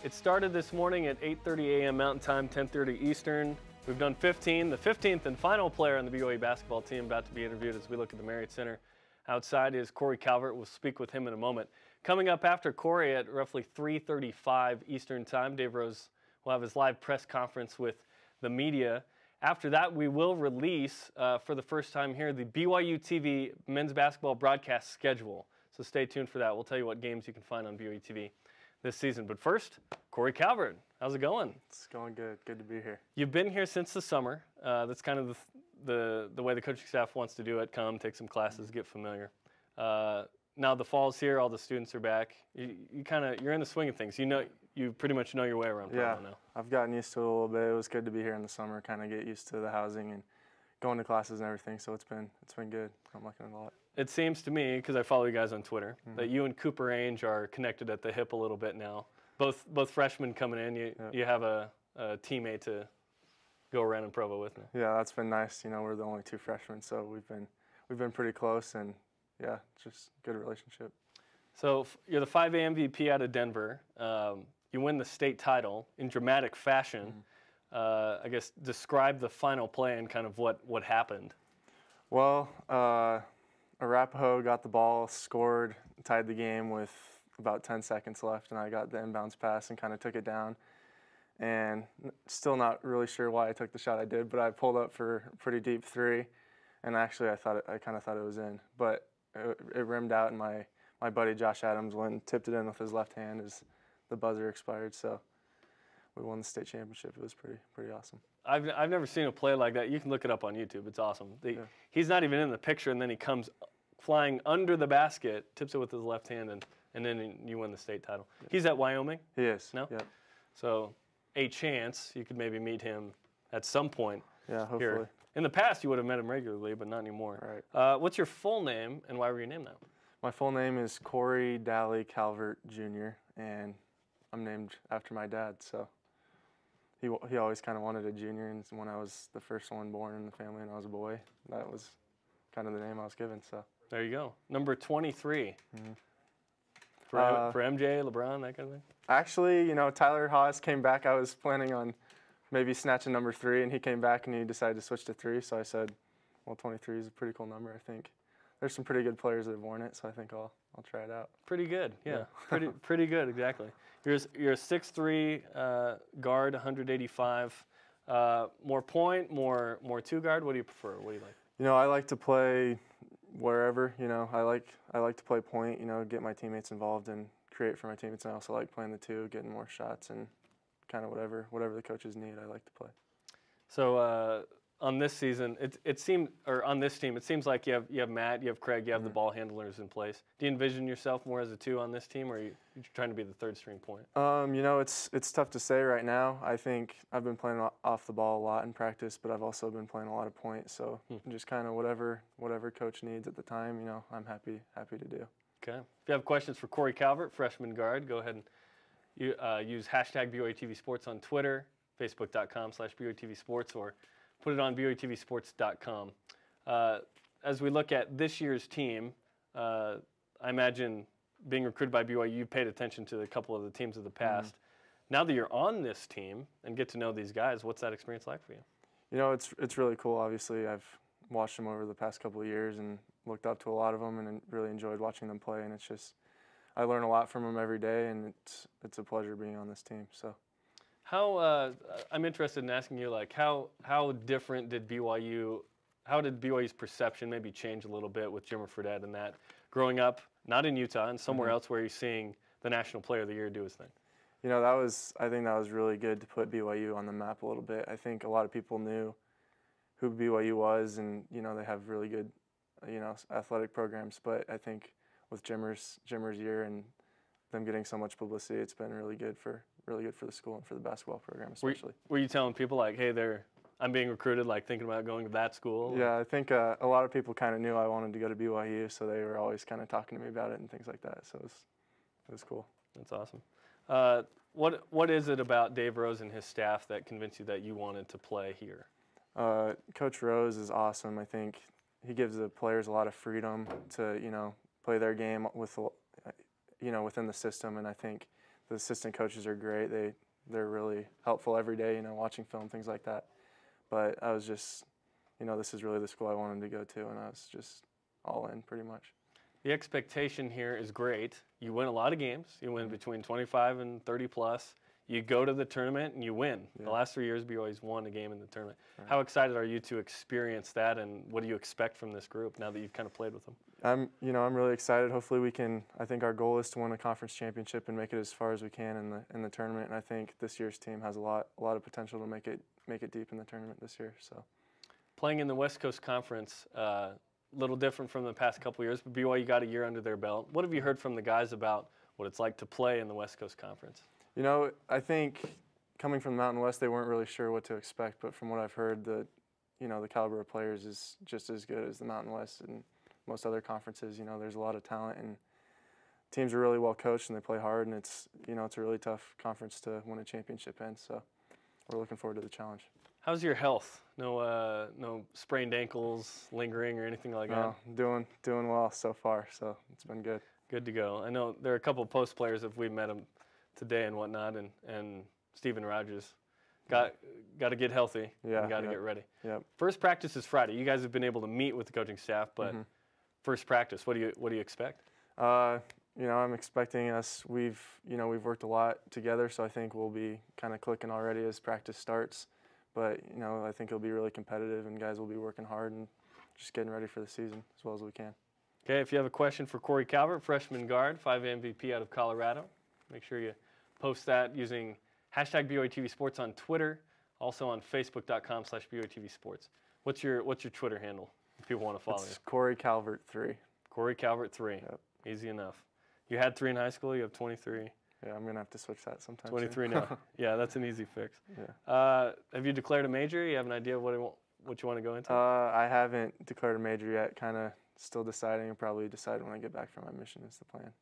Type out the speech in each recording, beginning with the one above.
It started this morning at 8:30 a.m. Mountain Time, 10:30 Eastern. We've done 15. The 15th and final player on the BYU basketball team about to be interviewed as we look at the Marriott Center. Outside is Cory Calvert. We'll speak with him in a moment. Coming up after Cory at roughly 3:35 Eastern Time, Dave Rose will have his live press conference with the media. After that, we will release, for the first time here, the BYUtv men's basketball broadcast schedule. So stay tuned for that. We'll tell you what games you can find on BYUtv this season. But first, Cory Calvert. How's it going? It's going good. Good to be here. You've been here since the summer. That's kind of the way the coaching staff wants to do it. Come, take some classes, get familiar. Now the fall's here. All the students are back. You're in the swing of things. You pretty much know your way around Provo now. I've gotten used to it a little bit. It was good to be here in the summer, kind of get used to the housing and going to classes and everything. So it's been good. I'm liking it a lot. It seems to me, because I follow you guys on Twitter, that you and Cooper Ainge are connected at the hip a little bit now. Both freshmen coming in. You have a teammate to go around in Provo with now. Yeah, that's been nice. We're the only two freshmen, so we've been pretty close, and yeah, just good relationship. So you're the 5A MVP out of Denver. You win the state title in dramatic fashion. I guess describe the final play and kind of what happened. Well, Arapahoe got the ball, scored, tied the game with about 10 seconds left, and I got the inbounds pass and kind of took it down. And still not really sure why I took the shot I did, but I pulled up for a pretty deep three, and actually I kind of thought it was in, but it rimmed out, and my buddy Josh Adams went and tipped it in with his left hand as the buzzer expired. So we won the state championship. It was pretty awesome. I've never seen a play like that. You can look it up on YouTube. It's awesome. He's not even in the picture, and then he comes flying under the basket, tips it with his left hand, and then you win the state title. Yeah. He's at Wyoming? He is. No? Yeah. So a chance you could maybe meet him at some point. Yeah, hopefully. Here. In the past, you would have met him regularly, but not anymore. Right. What's your full name, and why were you named that? My full name is Cory Calvert Jr., and I'm named after my dad. So he always kind of wanted a junior, and when I was the first one born in the family and I was a boy, that was kind of the name I was given. So there you go. Number 23. For MJ, LeBron, that kind of thing? Actually, Tyler Haas came back. I was planning on maybe snatching number 3, and he came back and he decided to switch to 3. So I said, well, 23 is a pretty cool number, I think. There's some pretty good players that have worn it, so I think I'll try it out. Pretty good, yeah. pretty good, exactly. You're a 6'3" guard, 185. More point, more two guard. What do you prefer? What do you like? I like to play wherever. I like to play point. Get my teammates involved and create for my teammates. And I also like playing the two, getting more shots, and kind of whatever the coaches need, I like to play. So on this season, on this team, it seems like you have Matt, you have Craig, you have the ball handlers in place. Do you envision yourself more as a 2 on this team, or are you trying to be the 3rd string point? It's tough to say right now. I think I've been playing off the ball a lot in practice, but I've also been playing a lot of point. So just kind of whatever coach needs at the time, I'm happy to do. Okay. If you have questions for Cory Calvert, freshman guard, go ahead and use hashtag BYUtv Sports on Twitter, facebook.com/BYUtv Sports, or put it on BYUtvsports.com. As we look at this year's team, I imagine being recruited by BYU, you paid attention to a couple of the teams of the past. Now that you're on this team and get to know these guys, what's that experience like for you? It's really cool. Obviously, I've watched them over the past couple of years and looked up to a lot of them and really enjoyed watching them play. And it's just, I learn a lot from them every day, and it's a pleasure being on this team. So. I'm interested in asking you, how different did BYU's perception maybe change a little bit with Jimmer Fredette and that, growing up, not in Utah and somewhere else where you're seeing the National Player of the Year do his thing? I think that was really good to put BYU on the map a little bit. I think a lot of people knew who BYU was, and, they have really good, athletic programs. But I think with Jimmer's year and them getting so much publicity, it's been really good for the school and for the basketball program especially. Were you telling people hey, I'm being recruited, thinking about going to that school? Yeah, I think a lot of people kind of knew I wanted to go to BYU, so they were always kind of talking to me about it and things like that. So it was cool. That's awesome. What is it about Dave Rose and his staff that convinced you that you wanted to play here? Coach Rose is awesome. I think he gives the players a lot of freedom to, play their game with, within the system. And I think the assistant coaches are great. They're really helpful every day, watching film, things like that. But I was just, this is really the school I wanted to go to, and I was just all in pretty much. The expectation here is great. You win a lot of games. You win between 25 and 30 plus. You go to the tournament and you win. Yeah. The last 3 years, BYU's won a game in the tournament. Right. How excited are you to experience that, and what do you expect from this group now that you've kind of played with them? I'm really excited. Hopefully we can. I think our goal is to win a conference championship and make it as far as we can in the tournament. And I think this year's team has a lot of potential to make it deep in the tournament this year. So, playing in the West Coast Conference, little different from the past couple of years, but BYU got a year under their belt. What have you heard from the guys about what it's like to play in the West Coast Conference? I think coming from the Mountain West, they weren't really sure what to expect, but from what I've heard, the caliber of players is just as good as the Mountain West and most other conferences. There's a lot of talent, and teams are really well coached, and they play hard, and it's a really tough conference to win a championship in, so we're looking forward to the challenge. How's your health? No sprained ankles lingering or anything like that? Doing well so far, so it's been good. Good to go. I know there are a couple of post players if we met them today and whatnot, and Steven Rogers got to get healthy. Yeah, got to get ready. Yep. First practice is Friday. You guys have been able to meet with the coaching staff, but first practice, what do you expect? I'm expecting us. We've worked a lot together, so I think we'll be kind of clicking already as practice starts. But I think it'll be really competitive, and guys will be working hard and just getting ready for the season as well as we can. Okay, if you have a question for Cory Calvert, freshman guard, 5A MVP out of Colorado, make sure you post that using hashtag BYUtv Sports on Twitter, also on Facebook.com/BYUtv Sports. What's your Twitter handle if people want to follow you? It's Cory Calvert 3. Cory Calvert 3. Yep. Easy enough. You had 3 in high school. You have 23. Yeah, I'm gonna have to switch that sometime. 23 soon. now. Yeah, that's an easy fix. Yeah. Have you declared a major? You have an idea of what you want to go into? I haven't declared a major yet. Kind of still deciding. I'll probably decide when I get back from my mission is the plan.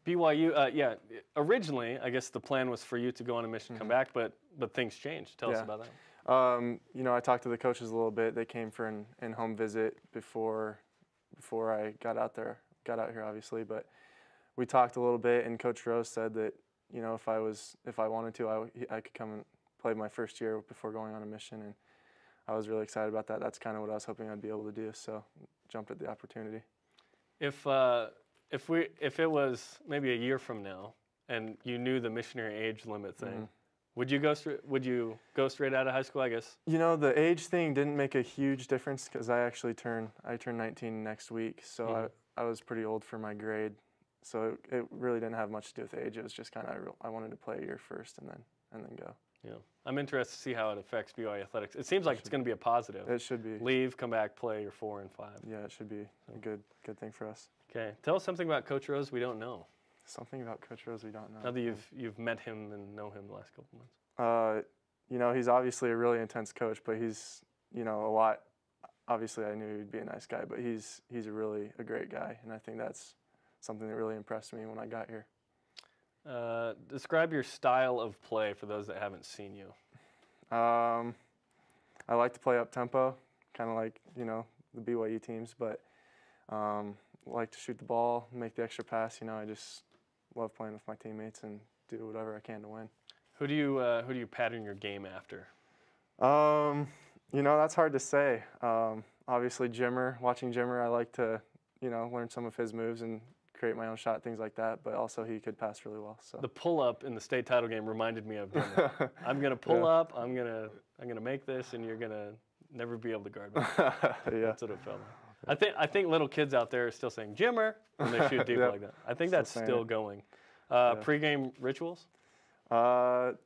BYU, originally, I guess the plan was for you to go on a mission, come back, but things changed. Tell us about that. I talked to the coaches a little bit. They came for an in-home visit before I got out here, obviously. But we talked a little bit, and Coach Rose said that if I wanted to, I could come and play my first year before going on a mission, and I was really excited about that. That's kind of what I was hoping I'd be able to do. So jumped at the opportunity. If it was maybe a year from now and you knew the missionary age limit thing, would you go straight out of high school, I guess? The age thing didn't make a huge difference because I turn 19 next week, so I was pretty old for my grade. So it really didn't have much to do with age. It was just kind of I wanted to play a year first and then go. Yeah, I'm interested to see how it affects BYU athletics. It seems like it's going to be a positive. It should be. Leave, come back, play your 4 and 5. Yeah, it should be a good thing for us. Okay, tell us something about Coach Rose we don't know. Something about Coach Rose we don't know. Now that you've met him and know him the last couple months. He's obviously a really intense coach, but he's a lot. Obviously, I knew he'd be a nice guy, but he's a great guy, and I think that's something that really impressed me when I got here. Describe your style of play for those that haven't seen you. I like to play up tempo, kind of like the BYU teams, but like to shoot the ball, make the extra pass. I just love playing with my teammates and do whatever I can to win. Who do you pattern your game after? That's hard to say. Obviously, watching Jimmer, I like to learn some of his moves and create my own shot, things like that, but also he could pass really well. So the pull-up in the state title game reminded me of him. I'm going to pull up, I'm going to make this, and you're going to never be able to guard me. That's what it felt like. I think little kids out there are still saying Jimmer when they shoot deep like that. I think that's still going. Pregame rituals? Don't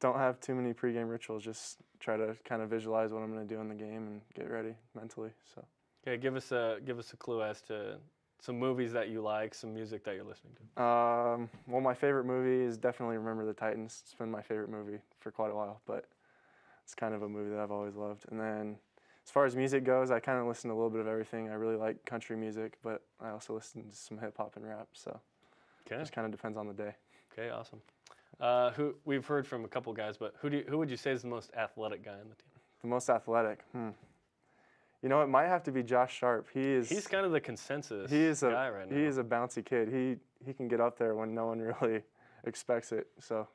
have too many pregame rituals. Just try to kind of visualize what I'm going to do in the game and get ready mentally. So. Okay, give us a clue as to some movies that you like, some music that you're listening to. Well, my favorite movie is definitely Remember the Titans. It's been my favorite movie for quite a while, but it's kind of a movie that I've always loved. And then as far as music goes, I kind of listen to a little bit of everything. I really like country music, but I also listen to some hip-hop and rap, so it just kind of depends on the day. Okay, awesome. Who we've heard from a couple guys, but who would you say is the most athletic guy on the team? The most athletic? You know, it might have to be Josh Sharp. He's kind of the consensus guy right now. He is a bouncy kid. He can get up there when no one really expects it. So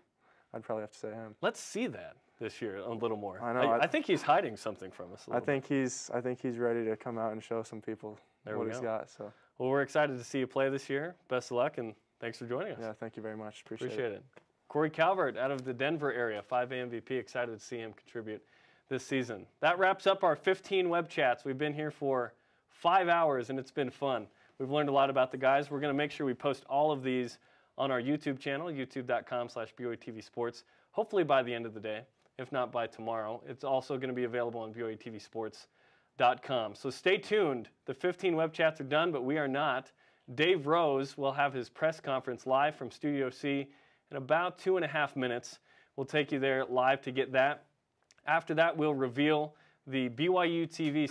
I'd probably have to say him. Let's see that this year a little more. I know. I think he's hiding something from us. I think he's ready to come out and show some people what he's got. So. Well, we're excited to see you play this year. Best of luck, and thanks for joining us. Yeah, thank you very much. Appreciate it. Cory Calvert out of the Denver area, 5A MVP. Excited to see him contribute this season. That wraps up our 15 web chats. We've been here for 5 hours, and it's been fun. We've learned a lot about the guys. We're going to make sure we post all of these on our YouTube channel, youtube.com/BYUtv Sports, hopefully by the end of the day, if not by tomorrow. It's also going to be available on BYUtvSports.com. So stay tuned. The 15 web chats are done, but we are not. Dave Rose will have his press conference live from Studio C in about 2.5 minutes. We'll take you there live to get that. After that, we'll reveal the BYUtv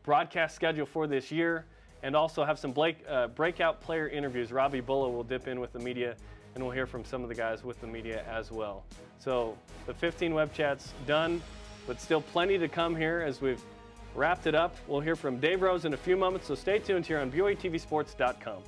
broadcast schedule for this year, and also have some breakout player interviews. Robbie Bulla will dip in with the media, and we'll hear from some of the guys with the media as well. So the 15 web chats done, but still plenty to come here as we've wrapped it up. We'll hear from Dave Rose in a few moments, so stay tuned here on BYUtvSports.com.